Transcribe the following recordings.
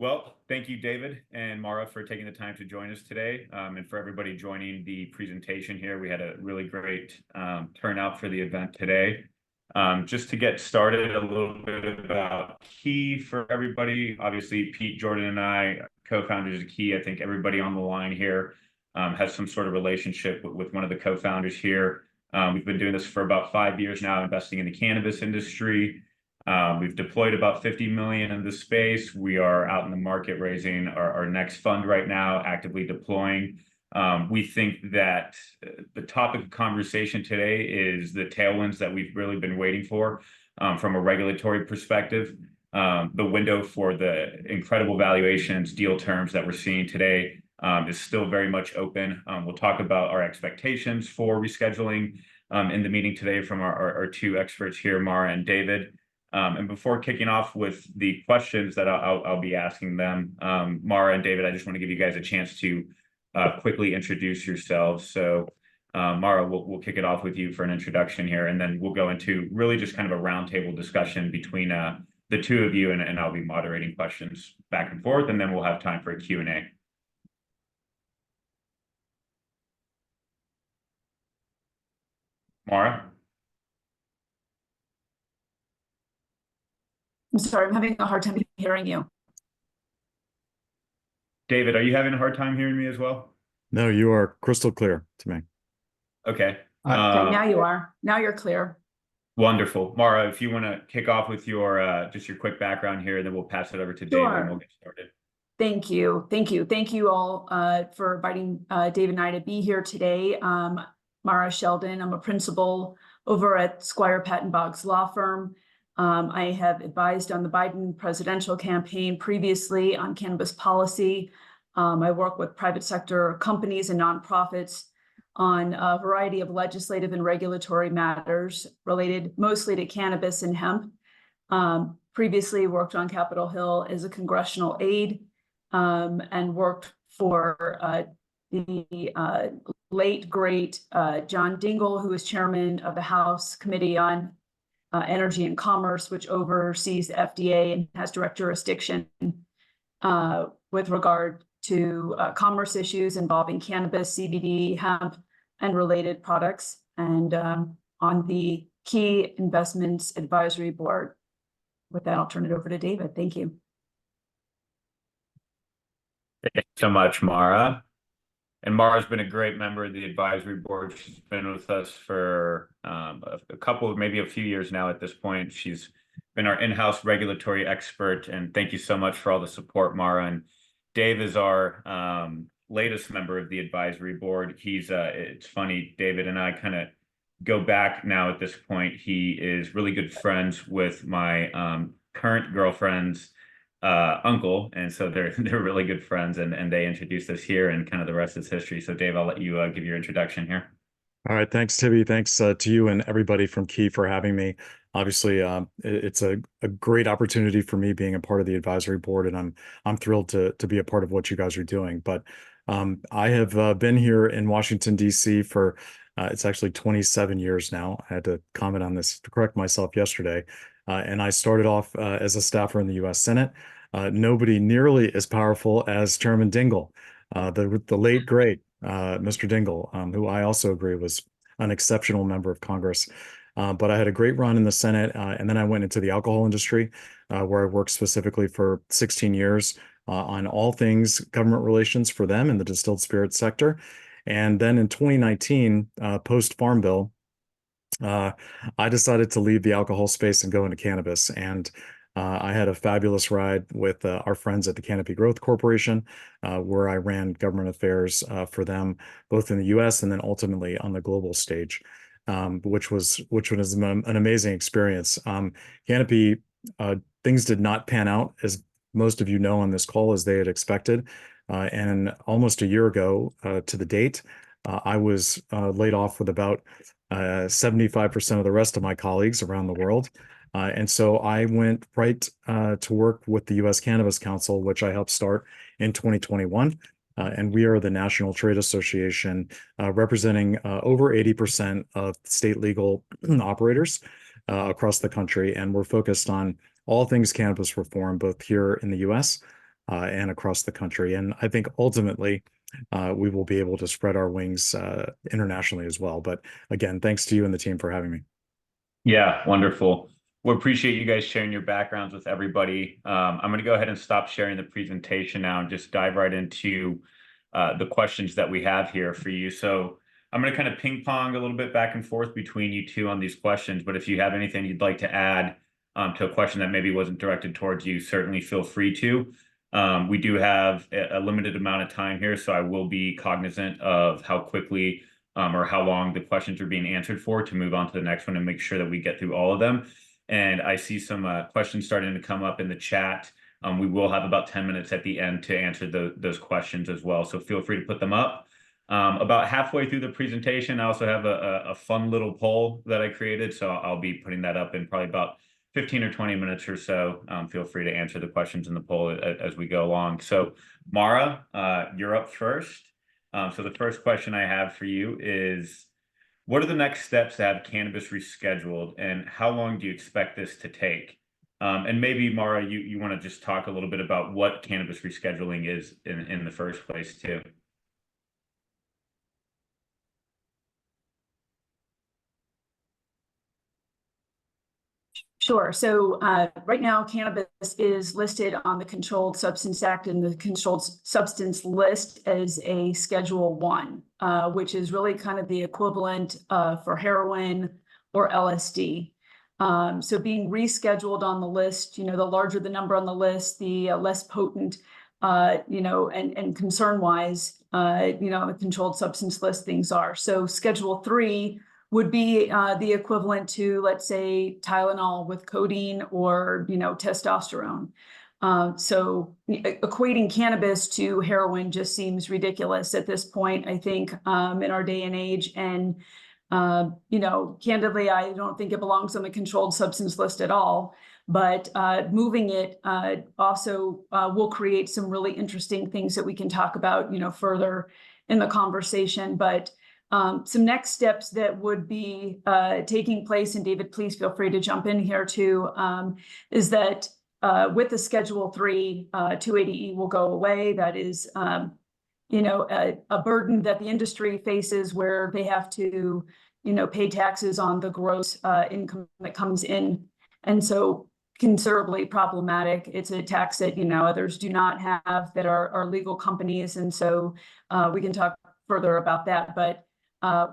Well, thank you, David and Mara, for taking the time to join us today, and for everybody joining the presentation here. We had a really great turnout for the event today. Just to get started, a little bit about Key for everybody. Obviously, Pete, Jordan, and I, co-founders of Key. I think everybody on the line here has some sort of relationship with one of the co-founders here. We've been doing this for about 5 years now, investing in the cannabis industry. We've deployed about 50 million in this space. We are out in the market raising our next fund right now, actively deploying. We think that the topic of conversation today is the tailwinds that we've really been waiting for from a regulatory perspective. The window for the incredible valuations, deal terms that we're seeing today is still very much open. We'll talk about our expectations for rescheduling in the meeting today from our two experts here, Mara and David. And before kicking off with the questions that I'll be asking them, Mara and David, I just want to give you guys a chance to quickly introduce yourselves. So Mara, we'll kick it off with you for an introduction here, and then we'll go into really just kind of a roundtable discussion between the two of you, and I'll be moderating questions back and forth, and then we'll have time for a Q&A. Mara? I'm sorry, I'm having a hard time hearing you. David, are you having a hard time hearing me as well? No, you are crystal clear to me. Okay. Okay, now you are. Now you're clear. Wonderful. Mara, if you want to kick off with your just your quick background here, then we'll pass it over to David and we'll get started. Thank you. Thank you. Thank you all for inviting David and I to be here today. Mara Sheldon, I'm a principal over at Squire Patton Boggs law firm. I have advised on the Biden presidential campaign previously on cannabis policy. I work with private sector companies and nonprofits on a variety of legislative and regulatory matters related mostly to cannabis and hemp. Previously worked on Capitol Hill as a congressional aide, and worked for the late, great John Dingell, who was chairman of the House Committee on Energy and Commerce, which oversees the FDA and has direct jurisdiction with regard to commerce issues involving cannabis, CBD, hemp, and related products, and on the Key Investments Advisory Board. With that, I'll turn it over to David. Thank you. Thank you so much, Mara. And Mara's been a great member of the advisory board. She's been with us for a couple of, maybe a few years now at this point. She's been our in-house regulatory expert, and thank you so much for all the support, Mara. And Dave is our latest member of the advisory board. It's funny, David and I kind of go back now at this point. He is really good friends with my current girlfriend's uncle, and so they're really good friends, and they introduced us here, and kind of the rest is history. So Dave, I'll let you give your introduction here. All right, thanks, Tiby. Thanks to you and everybody from Key for having me. Obviously, it's a great opportunity for me being a part of the advisory board, and I'm thrilled to be a part of what you guys are doing. But I have been here in Washington, D.C. for it's actually 27 years now. I had to comment on this to correct myself yesterday. And I started off as a staffer in the U.S. Senate. Nobody nearly as powerful as Chairman Dingell, the late, great Mr. Dingell, who I also agree was an exceptional member of Congress. But I had a great run in the Senate, and then I went into the alcohol industry, where I worked specifically for 16 years on all things government relations for them in the distilled spirits sector. And then in 2019, post-Farm Bill, I decided to leave the alcohol space and go into cannabis. And I had a fabulous ride with our friends at the Canopy Growth Corporation, where I ran government affairs for them, both in the U.S. and then ultimately on the global stage, which was an amazing experience. Canopy, things did not pan out, as most of you know on this call, as they had expected. And almost a year ago to the date, I was laid off with about 75% of the rest of my colleagues around the world. And so I went right to work with the US Cannabis Council, which I helped start in 2021. And we are the National Trade Association representing over 80% of state legal operators across the country. And we're focused on all things cannabis reform, both here in the US and across the country. And I think ultimately we will be able to spread our wings internationally as well. But again, thanks to you and the team for having me. Yeah, wonderful. We appreciate you guys sharing your backgrounds with everybody. I'm going to go ahead and stop sharing the presentation now and just dive right into the questions that we have here for you. So I'm going to kind of ping pong a little bit back and forth between you two on these questions, but if you have anything you'd like to add to a question that maybe wasn't directed towards you, certainly feel free to. We do have a limited amount of time here, so I will be cognizant of how quickly or how long the questions are being answered for to move on to the next one and make sure that we get through all of them. And I see some questions starting to come up in the chat. We will have about 10 minutes at the end to answer those questions as well. So feel free to put them up. About halfway through the presentation, I also have a fun little poll that I created. So I'll be putting that up in probably about 15 or 20 minutes or so. Feel free to answer the questions in the poll as we go along. So Mara, you're up first. So the first question I have for you is, what are the next steps to have cannabis rescheduled, and how long do you expect this to take? And maybe, Mara, you want to just talk a little bit about what cannabis rescheduling is in the first place, too. Sure. So right now, cannabis is listed on the Controlled Substance Act and the Controlled Substance List as a Schedule 1, which is really kind of the equivalent for heroin or LSD. So being rescheduled on the list, the larger the number on the list, the less potent, and concern-wise, the Controlled Substance List things are. So Schedule 3 would be the equivalent to, let's say, Tylenol with codeine or, testosterone. So equating cannabis to heroin just seems ridiculous at this point, I think, in our day and age. And, candidly, I don't think it belongs on the Controlled Substance List at all. But moving it also will create some really interesting things that we can talk about, further in the conversation. But some next steps that would be taking place, and David, please feel free to jump in here too, is that with the Schedule 3, 280E will go away. That is, a burden that the industry faces where they have to, pay taxes on the gross income that comes in. And so considerably problematic. It's a tax that, others do not have that are legal companies. And so we can talk further about that. But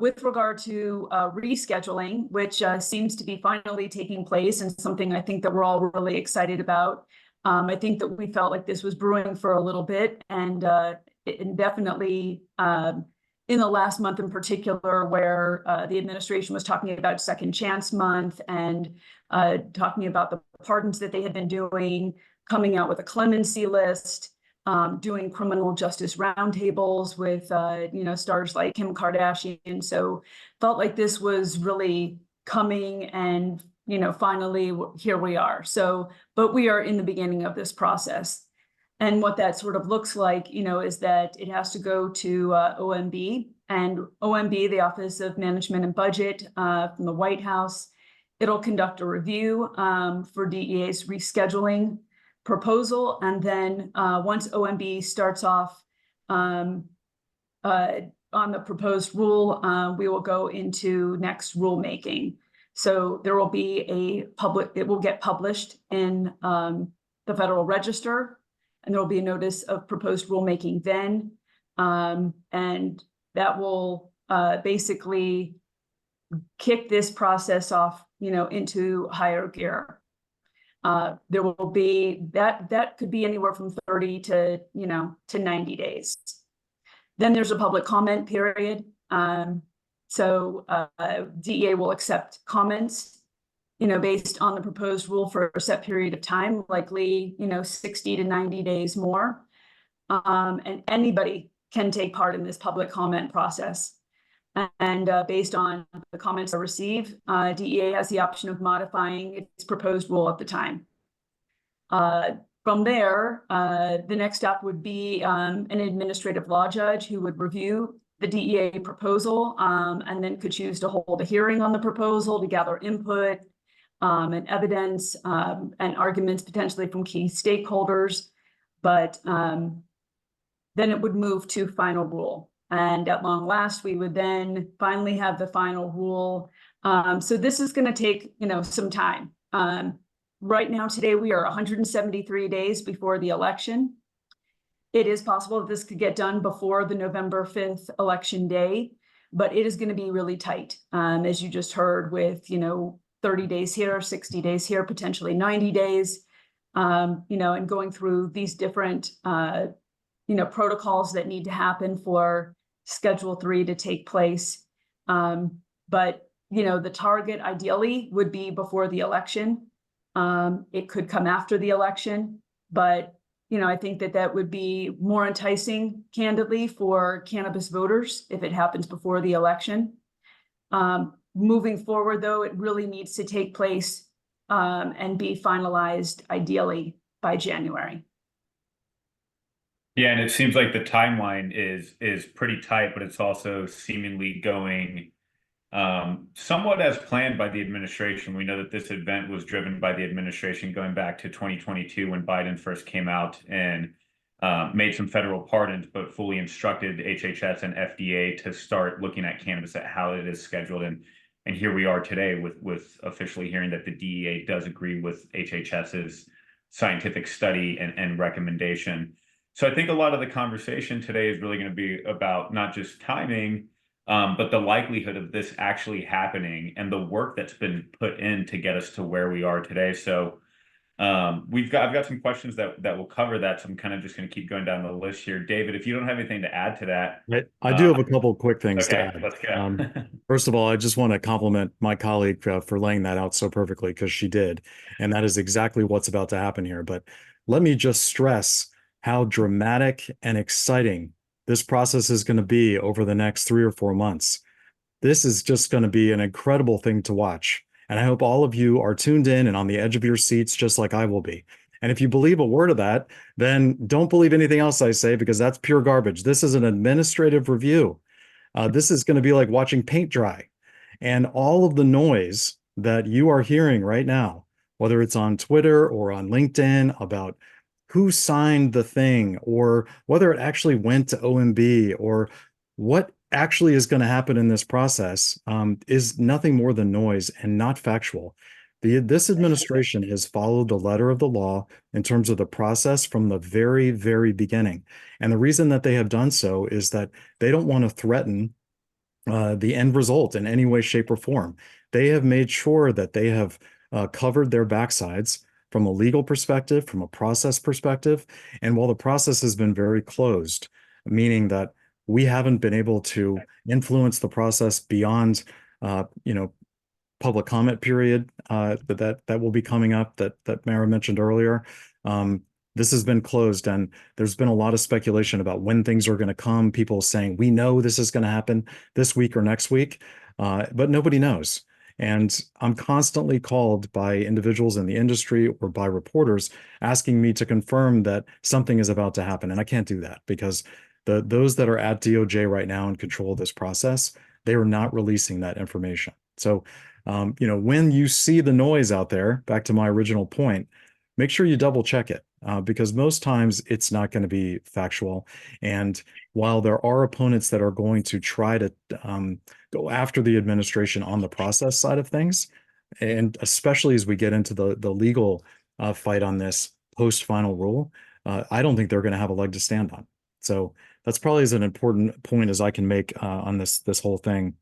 with regard to rescheduling, which seems to be finally taking place and something I think that we're all really excited about. I think that we felt like this was brewing for a little bit, and definitely in the last month in particular, where the administration was talking about Second Chance Month and talking about the pardons that they had been doing, coming out with a clemency list, doing criminal justice roundtables with, stars like Kim Kardashian. So felt like this was really coming, and, finally here we are. So, but we are in the beginning of this process. And what that sort of looks like, is that it has to go to OMB, and OMB, the Office of Management and Budget from the White House, it'll conduct a review for DEA's rescheduling proposal. And then once OMB starts off on the proposed rule, we will go into next rulemaking. So there will be it will get published in the Federal Register, and there will be a notice of proposed rulemaking then. And that will basically kick this process off, into higher gear. There will be that could be anywhere from 30 to 90 days. Then there's a public comment period. So DEA will accept comments, based on the proposed rule for a set period of time, likely 60 to 90 days more. And anybody can take part in this public comment process. And based on the comments I receive, DEA has the option of modifying its proposed rule at the time. From there, the next step would be an administrative law judge who would review the DEA proposal and then could choose to hold a hearing on the proposal to gather input and evidence and arguments potentially from key stakeholders. but then it would move to final rule. And at long last, we would then finally have the final rule. So this is going to take, some time. Right now, today, we are 173 days before the election. It is possible that this could get done before the November 5th election day, but it is going to be really tight. As you just heard, with, 30 days here, 60 days here, potentially 90 days, and going through these different, protocols that need to happen for Schedule 3 to take place. But, the target ideally would be before the election. It could come after the election, but I think that would be more enticing, candidly, for cannabis voters if it happens before the election. Moving forward, though, it really needs to take place and be finalized ideally by January. Yeah, and it seems like the timeline is pretty tight, but it's also seemingly going somewhat as planned by the administration. We know that this event was driven by the administration going back to 2022 when Biden first came out and made some federal pardons, but fully instructed HHS and FDA to start looking at cannabis, at how it is scheduled. And here we are today with officially hearing that the DEA does agree with HHS's scientific study and recommendation. So I think a lot of the conversation today is really going to be about not just timing, but the likelihood of this actually happening and the work that's been put in to get us to where we are today. So I've got some questions that will cover that. So I'm kind of just going to keep going down the list here. David, if you don't have anything to add to that. I do have a couple of quick things to add. Let's go. First of all, I just want to compliment my colleague for laying that out so perfectly, because she did. And that is exactly what's about to happen here. But let me just stress how dramatic and exciting this process is going to be over the next 3 or 4 months. This is just going to be an incredible thing to watch. And I hope all of you are tuned in and on the edge of your seats, just like I will be. And if you believe a word of that, then don't believe anything else I say, because that's pure garbage. This is an administrative review. This is going to be like watching paint dry. And all of the noise that you are hearing right now, whether it's on Twitter or on LinkedIn about who signed the thing, or whether it actually went to OMB, or what actually is going to happen in this process, is nothing more than noise and not factual. This administration has followed the letter of the law in terms of the process from the very, very beginning. And the reason that they have done so is that they don't want to threaten the end result in any way, shape, or form. They have made sure that they have covered their backsides from a legal perspective, from a process perspective. And while the process has been very closed, meaning that we haven't been able to influence the process beyond, public comment period that will be coming up, that Mara mentioned earlier. This has been closed, and there's been a lot of speculation about when things are going to come. People saying, we know this is going to happen this week or next week, but nobody knows. And I'm constantly called by individuals in the industry or by reporters asking me to confirm that something is about to happen. And I can't do that, because those that are at DOJ right now in control of this process, they are not releasing that information. So, when you see the noise out there, back to my original point, make sure you double check it, because most times it's not going to be factual. And while there are opponents that are going to try to go after the administration on the process side of things, and especially as we get into the legal fight on this post-final rule, I don't think they're going to have a leg to stand on. So that's probably as an important point as I can make on this whole thing.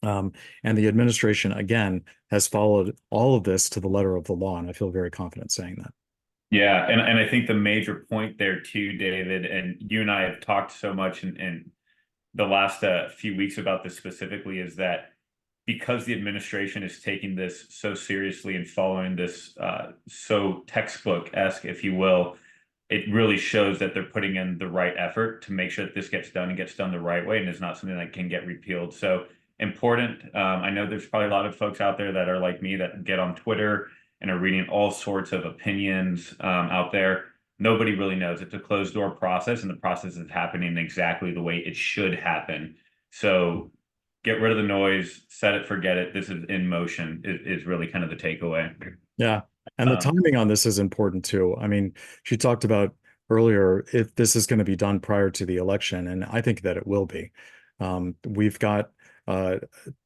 And the administration, again, has followed all of this to the letter of the law, and I feel very confident saying that. Yeah, and I think the major point there too, David, and you and I have talked so much in the last few weeks about this specifically, is that because the administration is taking this so seriously and following this so textbook-esque, if you will, it really shows that they're putting in the right effort to make sure that this gets done and gets done the right way, and it's not something that can get repealed. So important. I know there's probably a lot of folks out there that are like me, that get on Twitter and are reading all sorts of opinions out there. Nobody really knows. It's a closed door process, and the process is happening exactly the way it should happen. So get rid of the noise, set it, forget it. This is in motion is really kind of the takeaway. Yeah. And the timing on this is important too. I mean, she talked about earlier if this is going to be done prior to the election, and I think that it will be. We've got uh,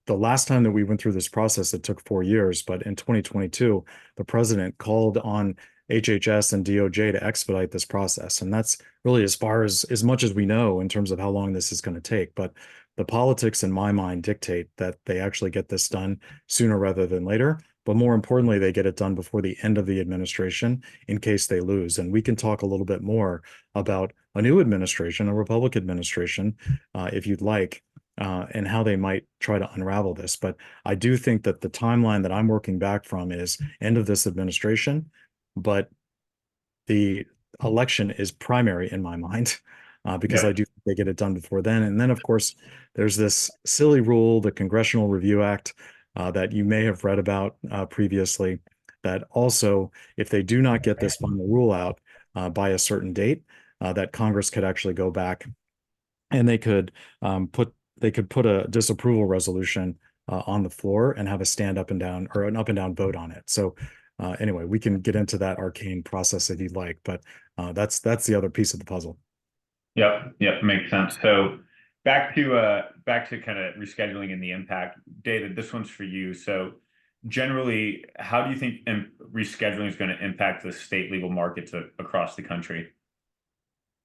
the last time that we went through this process, it took 4 years, but in 2022, the president called on HHS and DOJ to expedite this process. And that's really as much as we know in terms of how long this is going to take. But the politics in my mind dictate that they actually get this done sooner rather than later. But more importantly, they get it done before the end of the administration in case they lose. And we can talk a little bit more about a new administration, a Republican administration, if you'd like, and how they might try to unravel this. But I do think that the timeline that I'm working back from is end of this administration, but the election is primary in my mind, because Yeah. I do think they get it done before then. And then, of course, there's this silly rule, the Congressional Review Act, that you may have read about previously, that also, if they do not get this final rule out by a certain date, that Congress could actually go back and they could put a disapproval resolution on the floor and have a stand up and down or an up and down vote on it. So anyway, we can get into that arcane process if you'd like, but that's the other piece of the puzzle. Yep, yep, makes sense. So back to kind of rescheduling and the impact. David, this one's for you. So generally, how do you think rescheduling is going to impact the state legal markets across the country?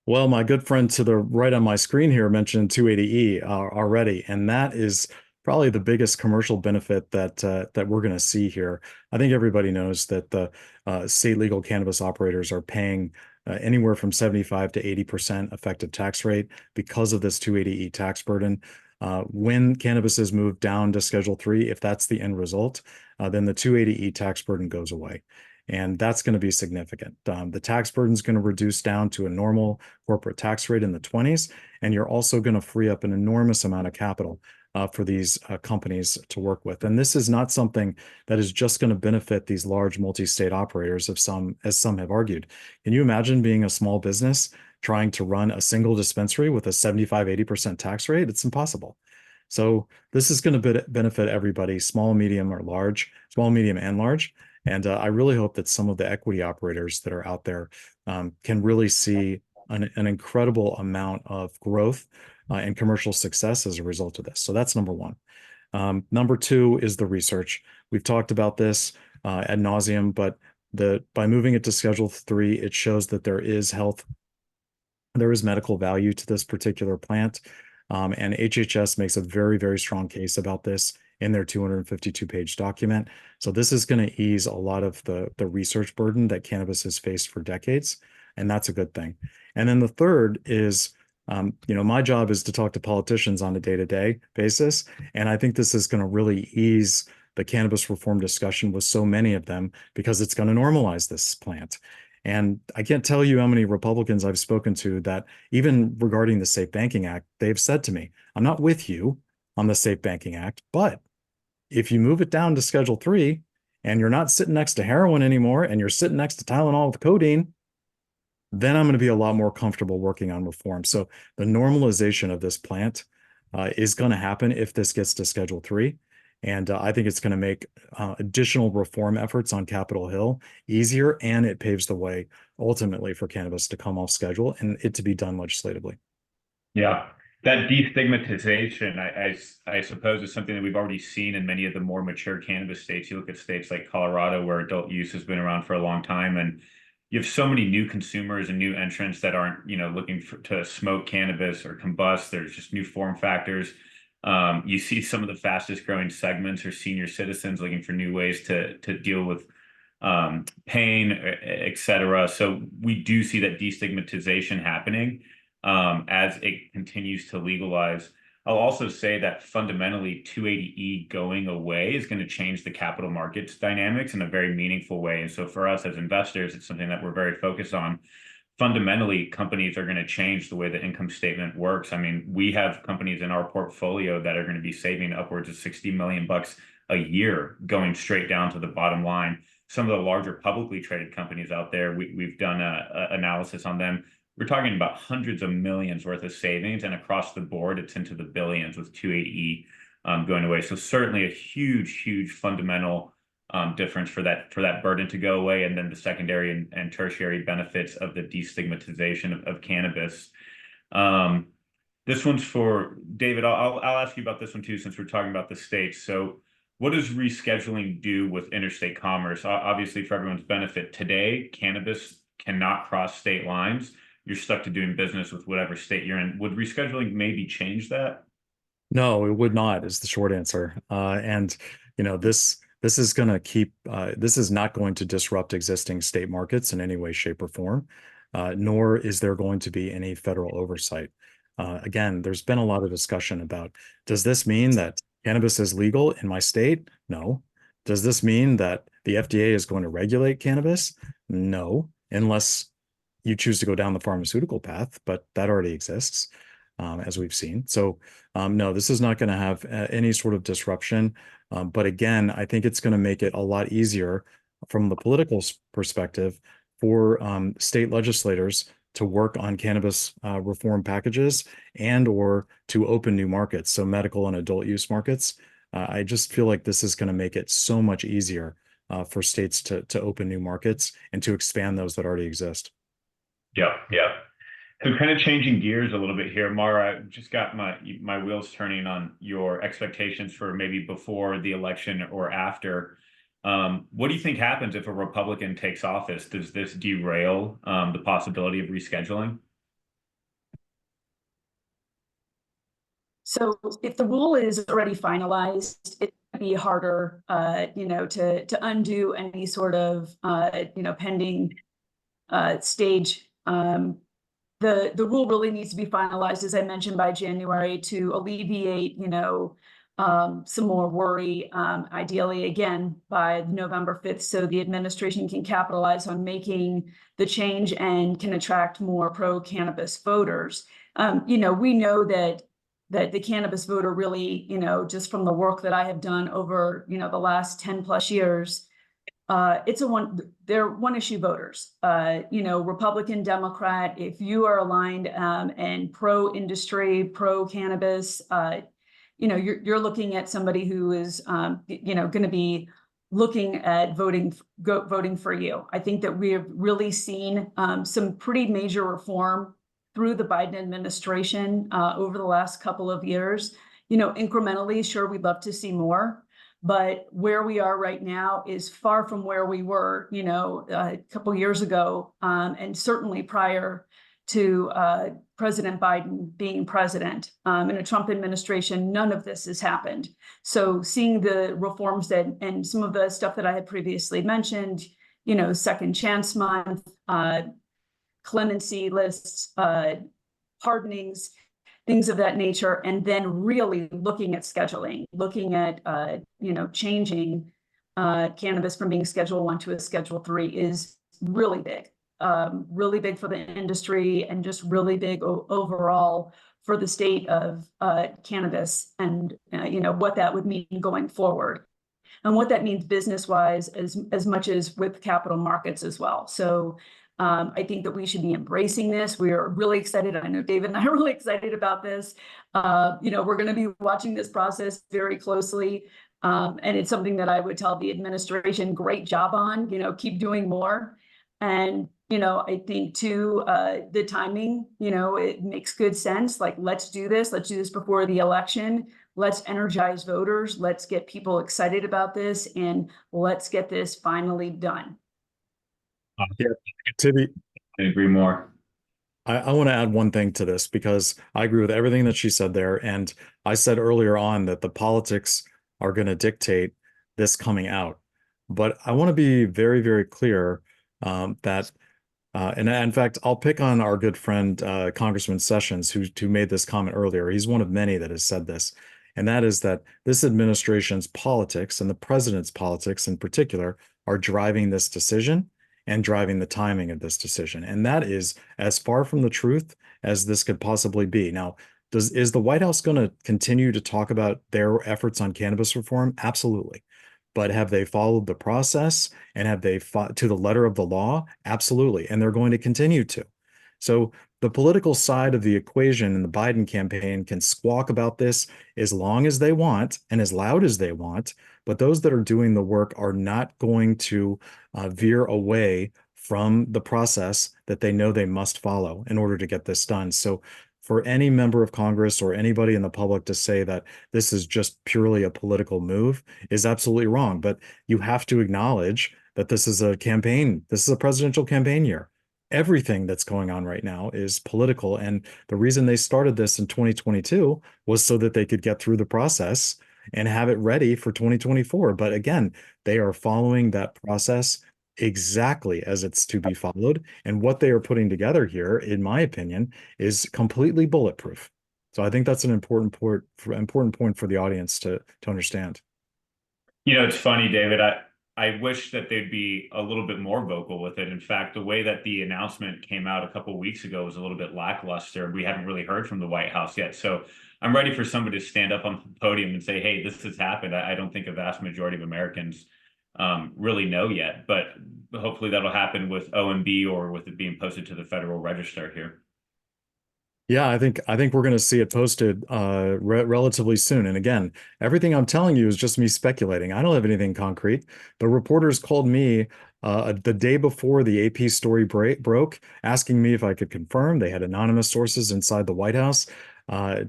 Well, my good friend to the right on my screen here mentioned 280E already, and that is probably the biggest commercial benefit that we're going to see here. I think everybody knows that the state legal cannabis operators are paying anywhere from 75 to 80% effective tax rate because of this 280E tax burden. When cannabis is moved down to Schedule 3, if that's the end result, then the 280E tax burden goes away. And that's going to be significant. The tax burden is going to reduce down to a normal corporate tax rate in the 20s, and you're also going to free up an enormous amount of capital for these companies to work with. And this is not something that is just going to benefit these large multi-state operators, as some have argued. Can you imagine being a small business trying to run a single dispensary with a 75, 80% tax rate? It's impossible. So this is going to benefit everybody, small, medium, or large, small, medium, and large. And I really hope that some of the equity operators that are out there can really see an incredible amount of growth and commercial success as a result of this. So that's number one. Number two is the research. We've talked about this ad nauseum, but by moving it to Schedule 3, it shows that there is medical value to this particular plant. And HHS makes a very, very strong case about this in their 252-page document. So this is going to ease a lot of the research burden that cannabis has faced for decades, and that's a good thing. And then the third is, my job is to talk to politicians on a day-to-day basis, and I think this is going to really ease the cannabis reform discussion with so many of them because it's going to normalize this plant. And I can't tell you how many Republicans I've spoken to that, even regarding the Safe Banking Act, they've said to me, I'm not with you on the Safe Banking Act, but if you move it down to Schedule 3 and you're not sitting next to heroin anymore and you're sitting next to Tylenol with codeine, then I'm going to be a lot more comfortable working on reform. So the normalization of this plant is going to happen if this gets to Schedule 3. And I think it's going to make additional reform efforts on Capitol Hill easier, and it paves the way ultimately for cannabis to come off schedule and it to be done legislatively. Yeah, that destigmatization, I suppose, is something that we've already seen in many of the more mature cannabis states. You look at states like Colorado, where adult use has been around for a long time, and you have so many new consumers and new entrants that aren't, looking to smoke cannabis or combust. There's just new form factors. You see some of the fastest growing segments are senior citizens looking for new ways to deal with pain, et cetera. So we do see that destigmatization happening as it continues to legalize. I'll also say that fundamentally 280E going away is going to change the capital markets dynamics in a very meaningful way. And so for us as investors, it's something that we're very focused on. Fundamentally, companies are going to change the way the income statement works. I mean, we have companies in our portfolio that are going to be saving upwards of 60 million bucks a year going straight down to the bottom line. Some of the larger publicly traded companies out there, we've done a analysis on them. We're talking about hundreds of millions worth of savings, and across the board, it's into the billions with 280E going away. So certainly a huge, huge fundamental difference for that burden to go away, and then the secondary and tertiary benefits of the destigmatization of cannabis. This one's for David. I'll ask you about this one too, since we're talking about the states. So what does rescheduling do with interstate commerce? Obviously, for everyone's benefit, today, cannabis cannot cross state lines. You're stuck to doing business with whatever state you're in. Would rescheduling maybe change that? No, it would not, is the short answer. And this is going to keep this is not going to disrupt existing state markets in any way, shape, or form, nor is there going to be any federal oversight. Again, there's been a lot of discussion about, does this mean that cannabis is legal in my state? No. Does this mean that the FDA is going to regulate cannabis? No, unless you choose to go down the pharmaceutical path, but that already exists, as we've seen. So no, this is not going to have any sort of disruption. But again, I think it's going to make it a lot easier from the political perspective for state legislators to work on cannabis reform packages and or to open new markets, so medical and adult use markets. I just feel like this is going to make it so much easier for states to open new markets and to expand those that already exist. Yeah, yeah. So kind of changing gears a little bit here, Mara, I just got my wheels turning on your expectations for maybe before the election or after. What do you think happens if a Republican takes office? Does this derail the possibility of rescheduling? So if the rule is already finalized, it would be harder, to undo any sort of, pending stage. The rule really needs to be finalized, as I mentioned, by January to alleviate, some more worry, ideally, again, by November 5th, so the administration can capitalize on making the change and can attract more pro-cannabis voters. We know that the cannabis voter really, just from the work that I have done over, the last 10 plus years, they're one issue voters, Republican, Democrat. If you are aligned and pro industry, pro cannabis, you're looking at somebody who is, going to be looking at voting for you. I think that we have really seen some pretty major reform through the Biden administration over the last couple of years. Incrementally, sure, we'd love to see more, but where we are right now is far from where we were, a couple years ago, and certainly prior to President Biden being president. In a Trump administration, none of this has happened. So seeing the reforms and some of the stuff that I had previously mentioned, second chance month, clemency lists, pardonings, things of that nature, and then really looking at scheduling, looking at, changing cannabis from being Schedule 1 to a Schedule 3 is really big for the industry and just really big overall for the state of cannabis and, what that would mean going forward and what that means business-wise as much as with capital markets as well. So I think that we should be embracing this. We are really excited. I know David and I are really excited about this. We're going to be watching this process very closely. And it's something that I would tell the administration, great job on, keep doing more. And, I think too, the timing, it makes good sense. Like, let's do this. Let's do this before the election. Let's energize voters. Let's get people excited about this and let's get this finally done. Yeah, Tiby, I agree more. I want to add one thing to this because I agree with everything that she said there. And I said earlier on that the politics are going to dictate this coming out. But I want to be very, very clear that, and in fact, I'll pick on our good friend, Congressman Sessions, who made this comment earlier. He's one of many that has said this. And that is that this administration's politics and the president's politics in particular are driving this decision and driving the timing of this decision. And that is as far from the truth as this could possibly be. Now, is the White House going to continue to talk about their efforts on cannabis reform? Absolutely. But have they followed the process and have they fought to the letter of the law? Absolutely. And they're going to continue to. So the political side of the equation in the Biden campaign can squawk about this as long as they want and as loud as they want, but those that are doing the work are not going to veer away from the process that they know they must follow in order to get this done. So for any member of Congress or anybody in the public to say that this is just purely a political move is absolutely wrong. But you have to acknowledge that this is a campaign. This is a presidential campaign year. Everything that's going on right now is political. And the reason they started this in 2022 was so that they could get through the process and have it ready for 2024. But again, they are following that process exactly as it's to be followed. And what they are putting together here, in my opinion, is completely bulletproof. So I think that's an important point for the audience to understand. You know, it's funny, David. I wish that they'd be a little bit more vocal with it. In fact, the way that the announcement came out a couple of weeks ago was a little bit lackluster. We haven't really heard from the White House yet. So I'm ready for somebody to stand up on the podium and say, hey, this has happened. I don't think a vast majority of Americans really know yet, but hopefully that'll happen with OMB or with it being posted to the Federal Register here. Yeah, I think we're going to see it posted relatively soon. And again, everything I'm telling you is just me speculating. I don't have anything concrete. But reporters called me the day before the AP story broke, asking me if I could confirm. They had anonymous sources inside the White House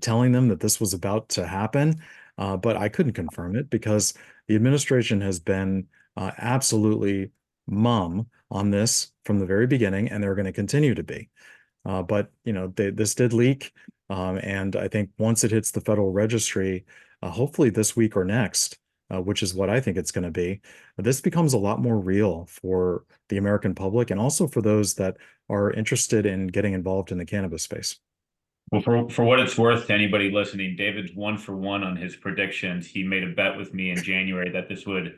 telling them that this was about to happen. But I couldn't confirm it because the administration has been absolutely mum on this from the very beginning, and they're going to continue to be. But you know, this did leak, and I think once it hits the Federal Registry, hopefully this week or next, which is what I think it's going to be, this becomes a lot more real for the American public and also for those that are interested in getting involved in the cannabis space. Well, for what it's worth to anybody listening, David's 1-for-1 on his predictions. He made a bet with me in January that this would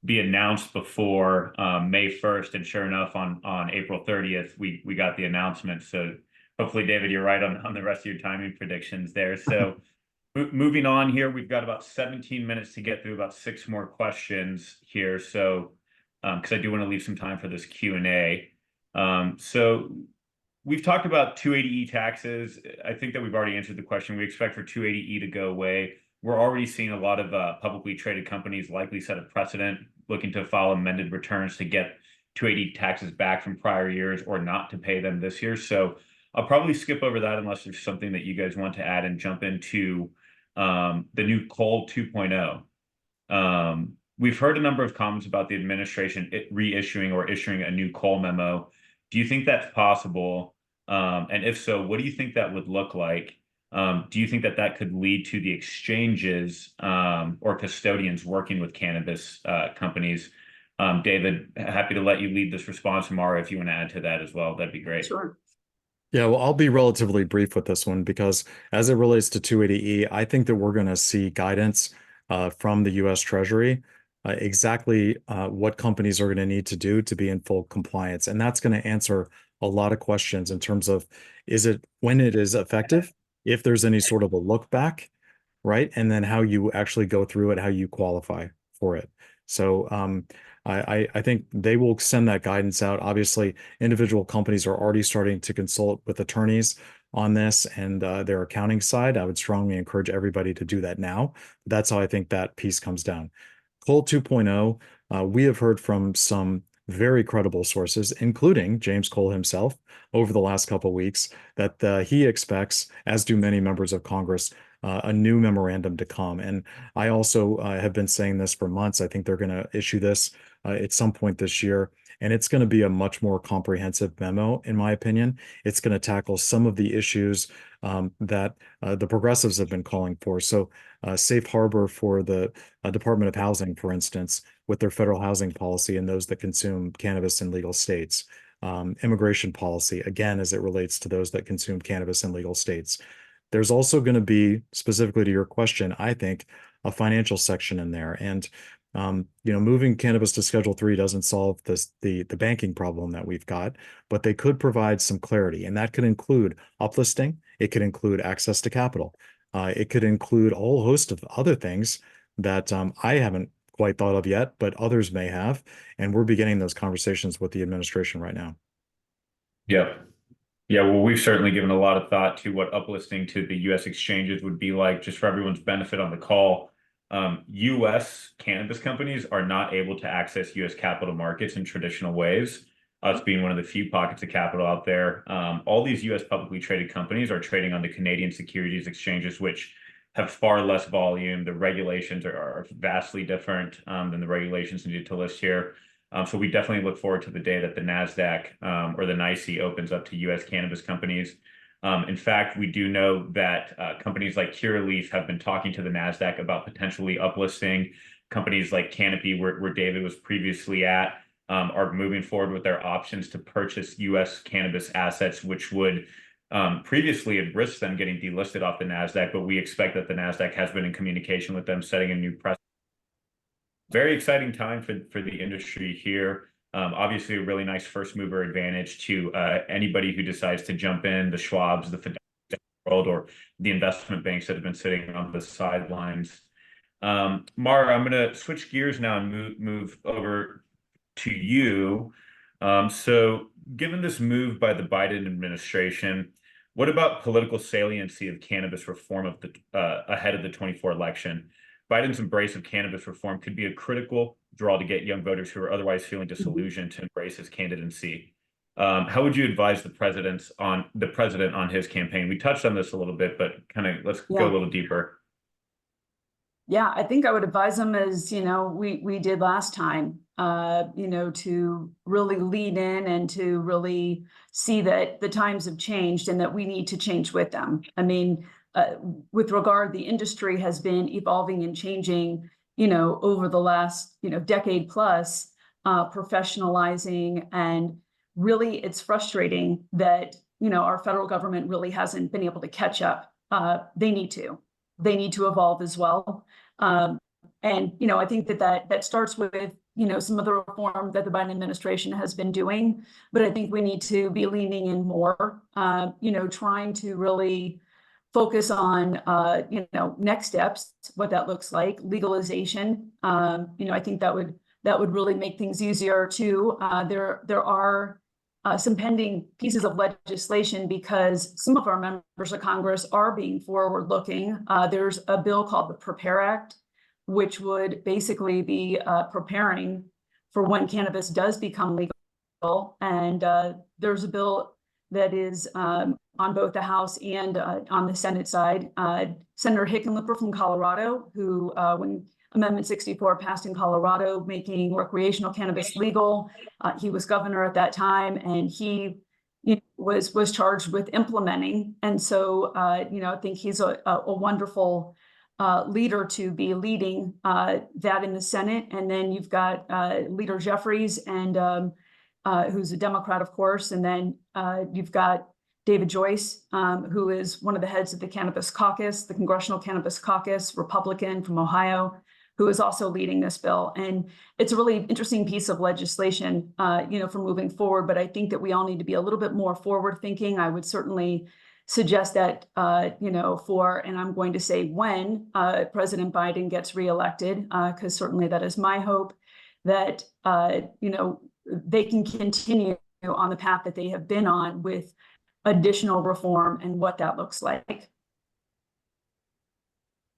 be announced before May 1st, and sure enough, on April 30th, we got the announcement. So hopefully, David, you're right on the rest of your timing predictions there. So moving on here, we've got about 17 minutes to get through about 6 more questions here. So because I do want to leave some time for this Q&A. So we've talked about 280E taxes. I think that we've already answered the question. We expect for 280E to go away. We're already seeing a lot of publicly traded companies likely set a precedent, looking to file amended returns to get 280 taxes back from prior years or not to pay them this year. So I'll probably skip over that unless there's something that you guys want to add and jump into the new Cole 2.0. We've heard a number of comments about the administration reissuing or issuing a new Cole memo. Do you think that's possible? And if so, what do you think that would look like? Do you think that that could lead to the exchanges or custodians working with cannabis companies? David, happy to let you lead this response. Mara, if you want to add to that as well, that'd be great. Sure. Yeah, well, I'll be relatively brief with this one because as it relates to 280E, I think that we're going to see guidance from the U.S. Treasury exactly what companies are going to need to do to be in full compliance. And that's going to answer a lot of questions in terms of when it is effective, if there's any sort of a look back, right? And then how you actually go through it, how you qualify for it. So I think they will send that guidance out. Obviously, individual companies are already starting to consult with attorneys on this and their accounting side. I would strongly encourage everybody to do that now. That's how I think that piece comes down. Cole 2.0, we have heard from some very credible sources, including James Cole himself, over the last couple of weeks, that he expects, as do many members of Congress, a new memorandum to come. And I also have been saying this for months. I think they're going to issue this at some point this year. And it's going to be a much more comprehensive memo, in my opinion. It's going to tackle some of the issues that the progressives have been calling for. So safe harbor for the Department of Housing, for instance, with their federal housing policy and those that consume cannabis in legal states. Immigration policy, again, as it relates to those that consume cannabis in legal states. There's also going to be, specifically to your question, I think, a financial section in there. And moving cannabis to Schedule 3 doesn't solve the banking problem that we've got, but they could provide some clarity, and that could include uplisting. It could include access to capital. It could include a whole host of other things that I haven't quite thought of yet, but others may have, and we're beginning those conversations with the administration right now. Yep. Yeah, well, we've certainly given a lot of thought to what uplisting to the US exchanges would be like, just for everyone's benefit on the call. US cannabis companies are not able to access US capital markets in traditional ways, us being one of the few pockets of capital out there. All these US publicly traded companies are trading on the Canadian securities exchanges, which have far less volume. The regulations are vastly different than the regulations needed to list here. So we definitely look forward to the day that the NASDAQ or the NYSE opens up to US cannabis companies. In fact, we do know that companies like Curaleaf have been talking to the NASDAQ about potentially uplisting. Companies like Canopy, where David was previously at, are moving forward with their options to purchase US cannabis assets, which would previously have risked them getting delisted off the NASDAQ, but we expect that the NASDAQ has been in communication with them, setting a new precedent. Very exciting time for the industry here. Obviously, a really nice first mover advantage to anybody who decides to jump in, the Schwabs, the Fidelity world, or the investment banks that have been sitting on the sidelines. Mara, I'm going to switch gears now and move over to you. So given this move by the Biden administration, what about political saliency of cannabis reform ahead of the 2024 election? Biden's embrace of cannabis reform could be a critical draw to get young voters who are otherwise feeling disillusioned to embrace his candidacy. How would you advise the president on his campaign? We touched on this a little bit, but let's go a little deeper. Yeah, I think I would advise them as, we did last time, to really lean in and to really see that the times have changed and that we need to change with them. I mean, with regard, the industry has been evolving and changing, over the last, decade plus, professionalizing, and really it's frustrating that, our federal government really hasn't been able to catch up. They need to evolve as well. And, I think that starts with, some of the reform that the Biden administration has been doing, but I think we need to be leaning in more, trying to really focus on, next steps, what that looks like, legalization. I think that would really make things easier too. There are some pending pieces of legislation because some of our members of Congress are being forward-looking. There's a bill called the Prepare Act, which would basically be preparing for when cannabis does become legal. And there's a bill that is on both the House and on the Senate side. Senator Hickenlooper from Colorado, who when Amendment 64 passed in Colorado, making recreational cannabis legal, he was governor at that time, and he was charged with implementing. And so, I think he's a wonderful leader to be leading that in the Senate. And then you've got Leader Jeffries, and who's a Democrat, of course. And then you've got David Joyce, who is one of the heads of the Cannabis Caucus, the Congressional Cannabis Caucus, Republican from Ohio, who is also leading this bill. And it's a really interesting piece of legislation, for moving forward. But I think that we all need to be a little bit more forward thinking. I would certainly suggest that, and I'm going to say when President Biden gets reelected, because certainly that is my hope, that, they can continue on the path that they have been on with additional reform and what that looks like.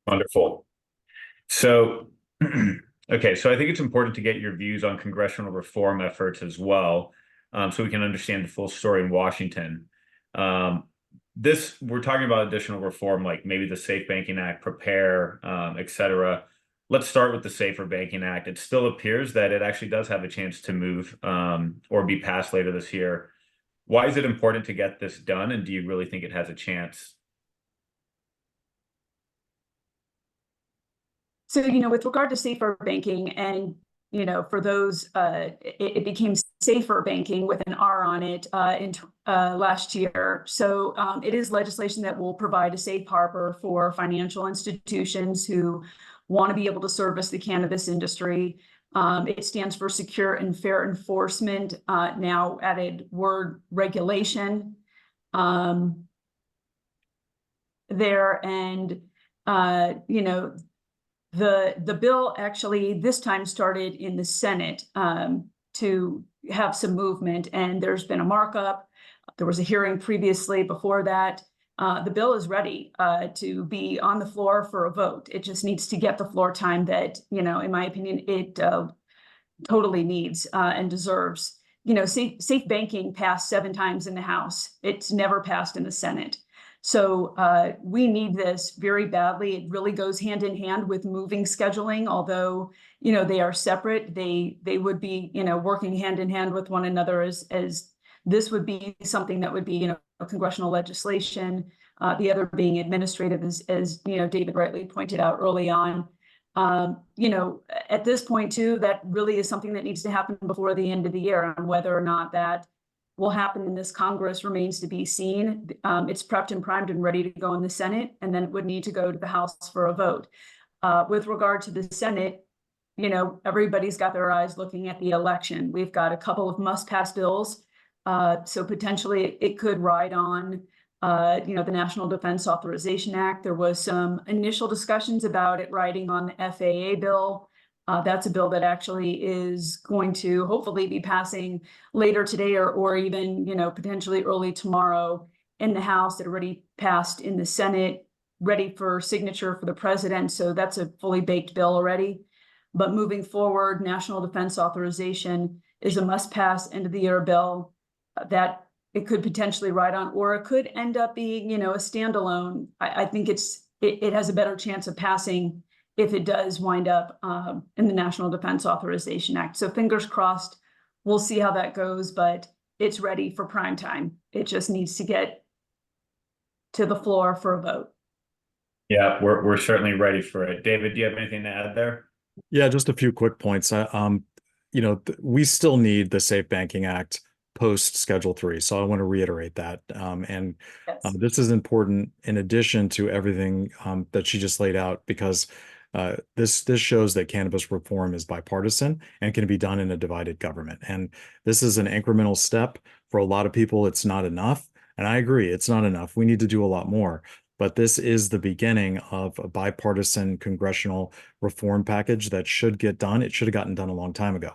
Wonderful. So, okay, so I think it's important to get your views on congressional reform efforts as well, so we can understand the full story in Washington. We're talking about additional reform, like maybe the Safe Banking Act, Prepare, et cetera. Let's start with the Safer Banking Act. It still appears that it actually does have a chance to move or be passed later this year. Why is it important to get this done, and do you really think it has a chance? So, with regard to safer banking, and, for those, it became safer banking with an R on it in last year. So it is legislation that will provide a safe harbor for financial institutions who want to be able to service the cannabis industry. It stands for Secure and Fair Enforcement, now added word regulation there. And, the bill actually this time started in the Senate to have some movement, and there's been a markup. There was a hearing previously before that. The bill is ready to be on the floor for a vote. It just needs to get the floor time that, in my opinion, it totally needs and deserves. Safe banking passed 7 times in the House. It's never passed in the Senate. So we need this very badly. It really goes hand in hand with moving scheduling, although, they are separate. They would be, working hand in hand with one another as this would be something that would be, congressional legislation. The other being administrative, as David rightly pointed out early on. At this point too, that really is something that needs to happen before the end of the year, and whether or not that will happen in this Congress remains to be seen. It's prepped and primed and ready to go in the Senate, and then it would need to go to the House for a vote. With regard to the Senate, everybody's got their eyes looking at the election. We've got a couple of must-pass bills, so potentially it could ride on the National Defense Authorization Act. There was some initial discussions about it riding on the FAA bill. That's a bill that actually is going to hopefully be passing later today or even, potentially early tomorrow in the House. That already passed in the Senate, ready for signature for the president. So that's a fully baked bill already. But moving forward, National Defense Authorization is a must-pass end of the year bill that it could potentially ride on, or it could end up being, a standalone. I think it has a better chance of passing if it does wind up in the National Defense Authorization Act. So fingers crossed, we'll see how that goes, but it's ready for prime time. It just needs to get to the floor for a vote. Yeah, we're certainly ready for it. David, do you have anything to add there? Yeah, just a few quick points. We still need the Safe Banking Act post Schedule 3. So I want to reiterate that. Yes. This is important in addition to everything that she just laid out, because this shows that cannabis reform is bipartisan and can be done in a divided government. And this is an incremental step. For a lot of people, it's not enough. And I agree, it's not enough. We need to do a lot more. But this is the beginning of a bipartisan congressional reform package that should get done. It should have gotten done a long time ago.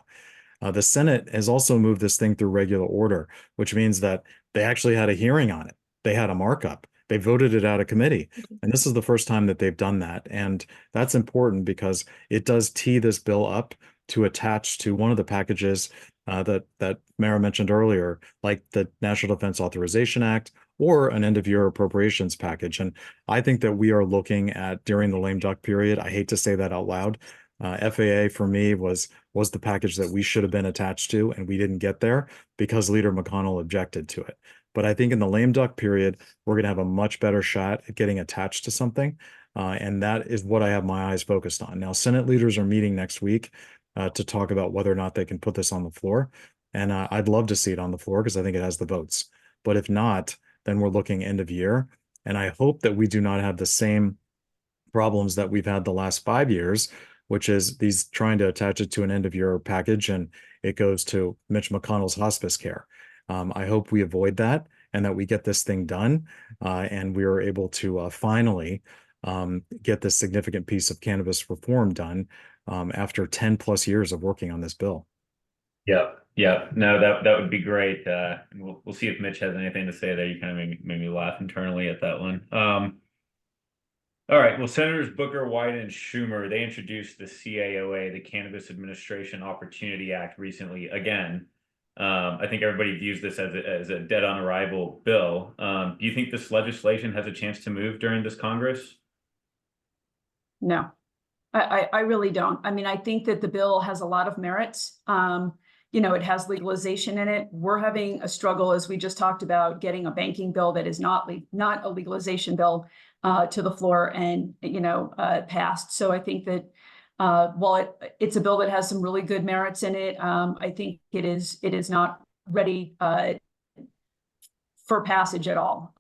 The Senate has also moved this thing through regular order, which means that they actually had a hearing on it. They had a markup. They voted it out of committee. And this is the first time that they've done that. And that's important because it does tee this bill up to attach to one of the packages that Mara mentioned earlier, like the National Defense Authorization Act or an end-of-year appropriations package. And I think that we are looking at, during the lame duck period, I hate to say that out loud, FAA for me was the package that we should have been attached to, and we didn't get there because Leader McConnell objected to it. But I think in the lame duck period, we're going to have a much better shot at getting attached to something. And that is what I have my eyes focused on. Now, Senate leaders are meeting next week to talk about whether or not they can put this on the floor. And I'd love to see it on the floor because I think it has the votes. But if not, then we're looking end of year. And I hope that we do not have the same problems that we've had the last 5 years, which is these trying to attach it to an end of year package and it goes to Mitch McConnell's hospice care. I hope we avoid that and that we get this thing done and we are able to finally get this significant piece of cannabis reform done after 10 plus years of working on this bill. Yeah. No, that would be great. We'll see if Mitch has anything to say there. You kind of made me laugh internally at that one. All right. Well, Senators Booker, Wyden, and Schumer, they introduced the CAOA, the Cannabis Administration Opportunity Act, recently again. I think everybody views this as a dead on arrival bill. Do you think this legislation has a chance to move during this Congress? No, I really don't. I mean, I think that the bill has a lot of merits. It has legalization in it. We're having a struggle, as we just talked about, getting a banking bill that is not a legalization bill to the floor and passed. So I think that while it's a bill that has some really good merits in it, I think it is not ready for passage at all.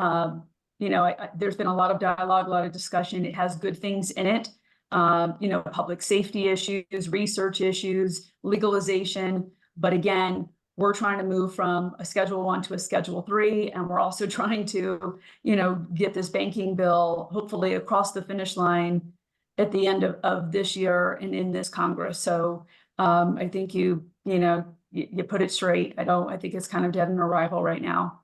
There's been a lot of dialogue, a lot of discussion. It has good things in it. Public safety issues, research issues, legalization. But again, we're trying to move from a Schedule 1 to a Schedule 3, and we're also trying to, get this banking bill hopefully across the finish line at the end of this year and in this Congress. So I think you put it straight. I think it's kind of dead on arrival right now.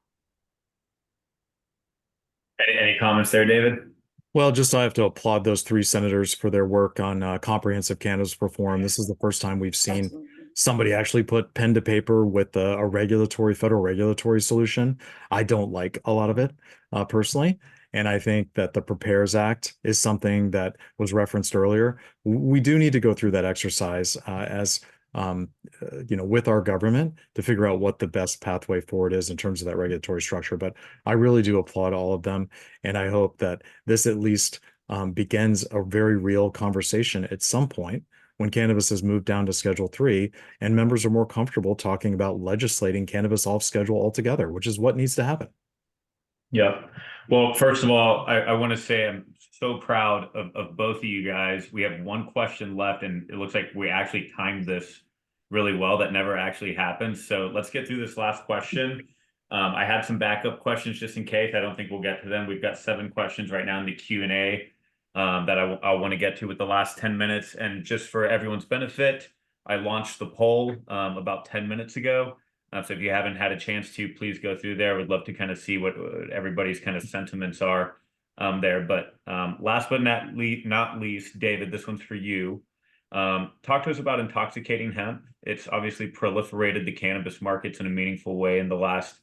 Any comments there, David? Well, just I have to applaud those three senators for their work on comprehensive cannabis reform. This is the first time we've seen Absolutely. somebody actually put pen to paper with a federal regulatory solution. I don't like a lot of it personally. And I think that the Prepares Act is something that was referenced earlier. We do need to go through that exercise as with our government to figure out what the best pathway forward is in terms of that regulatory structure. But I really do applaud all of them. And I hope that this at least begins a very real conversation at some point when cannabis has moved down to Schedule 3 and members are more comfortable talking about legislating cannabis off schedule altogether, which is what needs to happen. Yep. Well, first of all, I want to say I'm so proud of both of you guys. We have one question left, and it looks like we actually timed this really well. That never actually happened. So let's get through this last question. I had some backup questions just in case. I don't think we'll get to them. We've got 7 questions right now in the Q&A that I want to get to with the last 10 minutes. And just for everyone's benefit, I launched the poll about 10 minutes ago. So if you haven't had a chance to, please go through there. We'd love to kind of see what everybody's kind of sentiments are there. But last but not least, David, this one's for you. Talk to us about intoxicating hemp. It's obviously proliferated the cannabis markets in a meaningful way in the last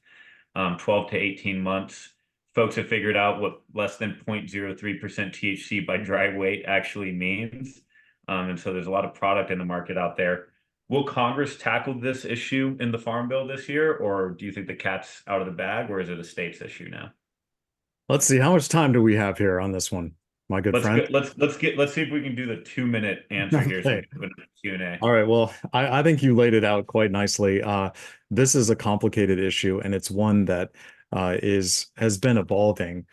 12 to 18 months. Folks have figured out what less than 0.03% THC by dry weight actually means. And so there's a lot of product in the market out there. Will Congress tackle this issue in the Farm Bill this year, or do you think the cat's out of the bag, or is it a state's issue now? Let's see, how much time do we have here on this one, my good Let's friend? get let's see if we can do the 2-minute answer here so we Okay. can open up Q&A. All right. Well, I think you laid it out quite nicely. This is a complicated issue, and it's one that has been evolving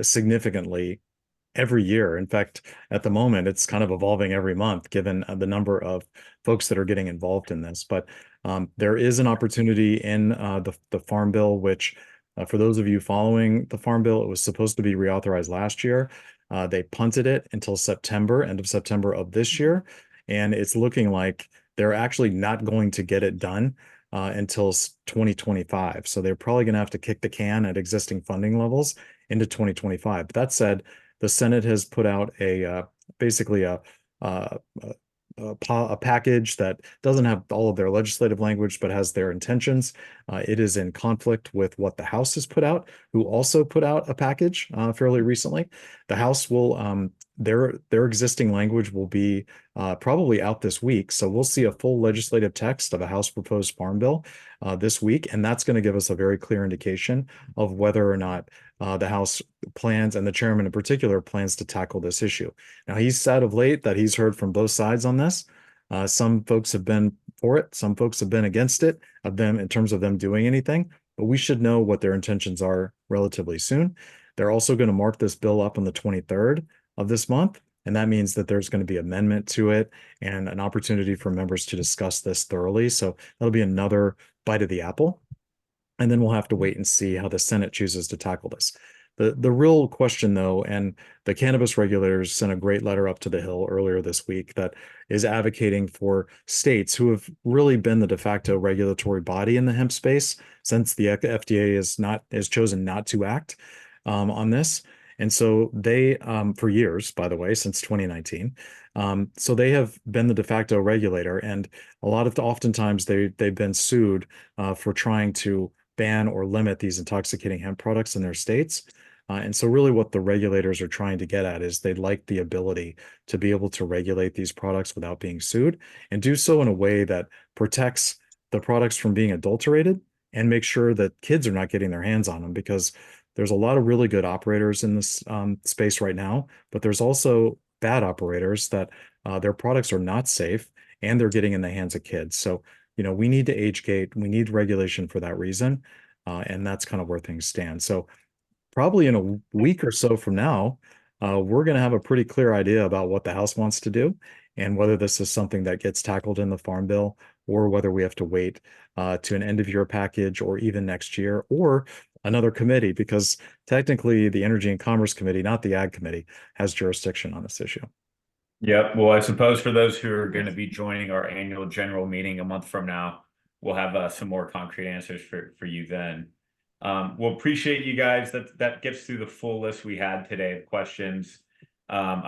significantly every year. In fact, at the moment, it's kind of evolving every month, given the number of folks that are getting involved in this. But there is an opportunity in the Farm Bill, which, for those of you following the Farm Bill, it was supposed to be reauthorized last year. They punted it until September, end of September of this year, and it's looking like they're actually not going to get it done until 2025. So they're probably going to have to kick the can at existing funding levels into 2025. But that said, the Senate has put out basically a package that doesn't have all of their legislative language, but has their intentions. It is in conflict with what the House has put out, who also put out a package fairly recently. The House will their existing language will be probably out this week, so we'll see a full legislative text of a House proposed farm bill this week, and that's going to give us a very clear indication of whether or not the House plans, and the chairman in particular, plans to tackle this issue. Now, he's said of late that he's heard from both sides on this. Some folks have been for it, some folks have been against it, of them in terms of them doing anything, but we should know what their intentions are relatively soon. They're also going to mark this bill up on the 23rd of this month, and that means that there's going to be amendment to it and an opportunity for members to discuss this thoroughly. So that'll be another bite of the apple. And then we'll have to wait and see how the Senate chooses to tackle this. The real question, though, and the cannabis regulators sent a great letter up to the Hill earlier this week that is advocating for states who have really been the de facto regulatory body in the hemp space since the FDA has chosen not to act on this. And so they, for years, by the way, since 2019, so they have been the de facto regulator, and oftentimes they've been sued for trying to ban or limit these intoxicating hemp products in their states. And so really what the regulators are trying to get at is they'd like the ability to be able to regulate these products without being sued, and do so in a way that protects the products from being adulterated and make sure that kids are not getting their hands on them, because there's a lot of really good operators in this space right now, but there's also bad operators that their products are not safe and they're getting in the hands of kids. So, we need to age gate, we need regulation for that reason. And that's kind of where things stand. So probably in a week or so from now, we're going to have a pretty clear idea about what the House wants to do and whether this is something that gets tackled in the Farm Bill, or whether we have to wait to an end of year package, or even next year, or another committee, because technically the Energy and Commerce Committee, not the Ag Committee, has jurisdiction on this issue. Yep. Well, I suppose for those who are going to be joining our annual general meeting a month from now, we'll have some more concrete answers for you then. We'll appreciate you guys. That gets through the full list we had today of questions. I'm